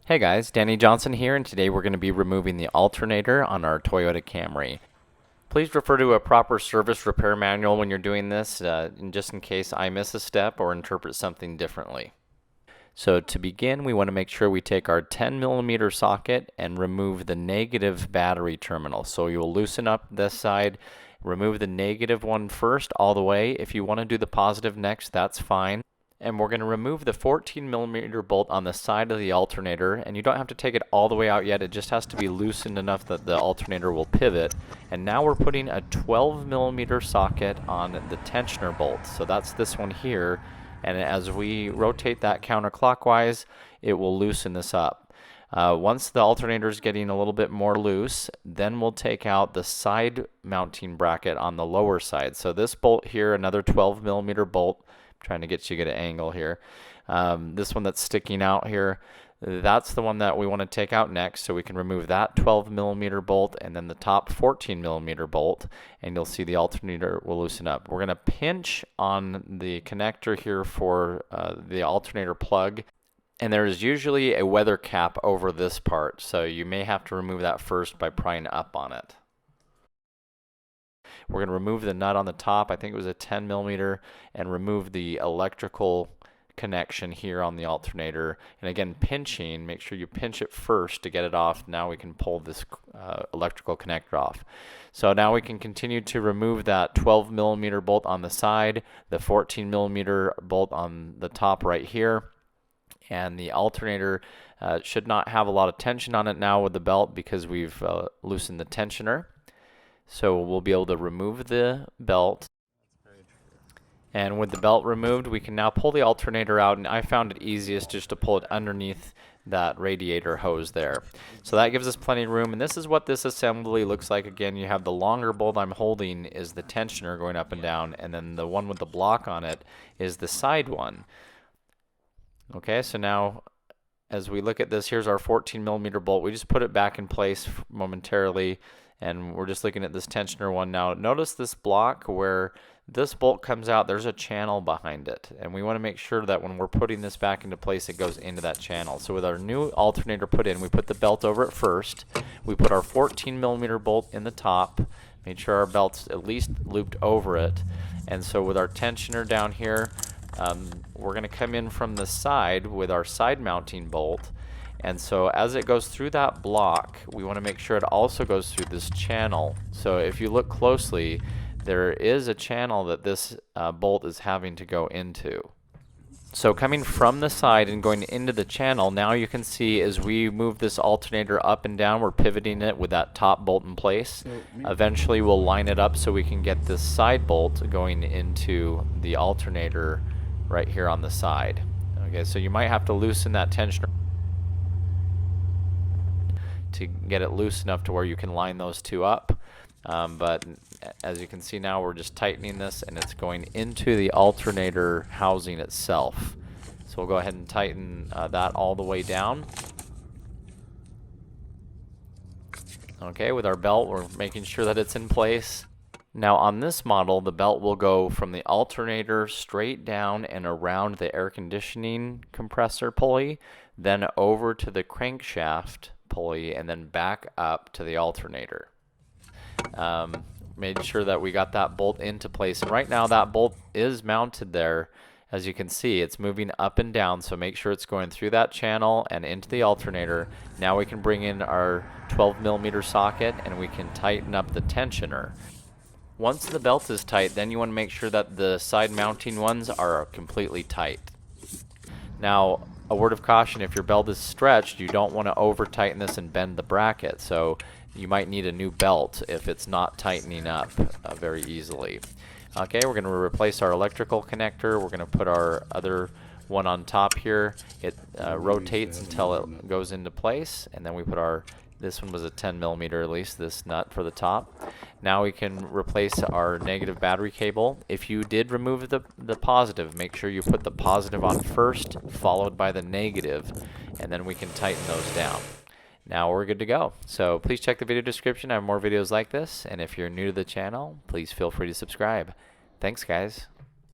Hey guys, Danny Johnson here, and today we're going to be removing the alternator on our Toyota Camry. Please refer to a proper service repair manual when you're doing this, just in case I miss a step or interpret something differently. So to begin, we want to make sure we take our 10mm socket and remove the negative battery terminal. So you'll loosen up this side, remove the negative one first all the way. If you want to do the positive next, that's fine. And we're going to remove the 14mm bolt on the side of the alternator, and you don't have to take it all the way out yet. It just has to be loosened enough that the alternator will pivot. And now we're putting a 12mm socket on the tensioner bolt. So that's this one here, and as we rotate that counterclockwise, it will loosen this up. Once the alternator is getting a little bit more loose, then we'll take out the side mounting bracket on the lower side. So this bolt here, another 12mm bolt, trying to get you a good angle here. This one that's sticking out here, that's the one that we want to take out next, so we can remove that 12mm bolt and then the top 14mm bolt, and you'll see the alternator will loosen up. We're going to pinch on the connector here for the alternator plug, and there's usually a weather cap over this part, so you may have to remove that first by prying up on it. We're going to remove the nut on the top, I think it was a 10mm, and remove the electrical connection here on the alternator. And again, pinching, make sure you pinch it first to get it off. Now we can pull this electrical connector off. So now we can continue to remove that 12mm bolt on the side, the 14mm bolt on the top right here, and the alternator should not have a lot of tension on it now with the belt because we've loosened the tensioner. So we'll be able to remove the belt, and with the belt removed, we can now pull the alternator out, and I found it easiest just to pull it underneath that radiator hose there. So that gives us plenty of room, and this is what this assembly looks like. Again, you have the longer bolt I'm holding is the tensioner going up and down, and then the one with the block on it is the side one. Okay, so now as we look at this, here's our 14mm bolt. We just put it back in place momentarily, and we're just looking at this tensioner one now. Notice this block where this bolt comes out, there's a channel behind it, and we want to make sure that when we're putting this back into place, it goes into that channel. So with our new alternator put in, we put the belt over it first. We put our 14mm bolt in the top, made sure our belt's at least looped over it. And so with our tensioner down here, we're going to come in from the side with our side mounting bolt. And so as it goes through that block, we want to make sure it also goes through this channel. So if you look closely, there is a channel that this bolt is having to go into. So coming from the side and going into the channel, now you can see as we move this alternator up and down, we're pivoting it with that top bolt in place. Eventually we'll line it up so we can get this side bolt going into the alternator right here on the side. Okay, so you might have to loosen that tensioner to get it loose enough to where you can line those two up. But as you can see now, we're just tightening this, and it's going into the alternator housing itself. So we'll go ahead and tighten that all the way down. Okay, with our belt, we're making sure that it's in place. Now on this model, the belt will go from the alternator straight down and around the air conditioning compressor pulley, then over to the crankshaft pulley, and then back up to the alternator. Made sure that we got that bolt into place, and right now that bolt is mounted there. As you can see, it's moving up and down, so make sure it's going through that channel and into the alternator. Now we can bring in our 12mm socket, and we can tighten up the tensioner. Once the belt is tight, then you want to make sure that the side mounting ones are completely tight. Now, a word of caution, if your belt is stretched, you don't want to over tighten this and bend the bracket, so you might need a new belt if it's not tightening up very easily. Okay, we're going to replace our electrical connector. We're going to put our other one on top here. It rotates until it goes into place, and then we put our, this one was a 10mm at least, this nut for the top. Now we can replace our negative battery cable. If you did remove the positive, make sure you put the positive on first, followed by the negative, and then we can tighten those down. Now we're good to go. So please check the video description. I have more videos like this, and if you're new to the channel, please feel free to subscribe. Thanks, guys.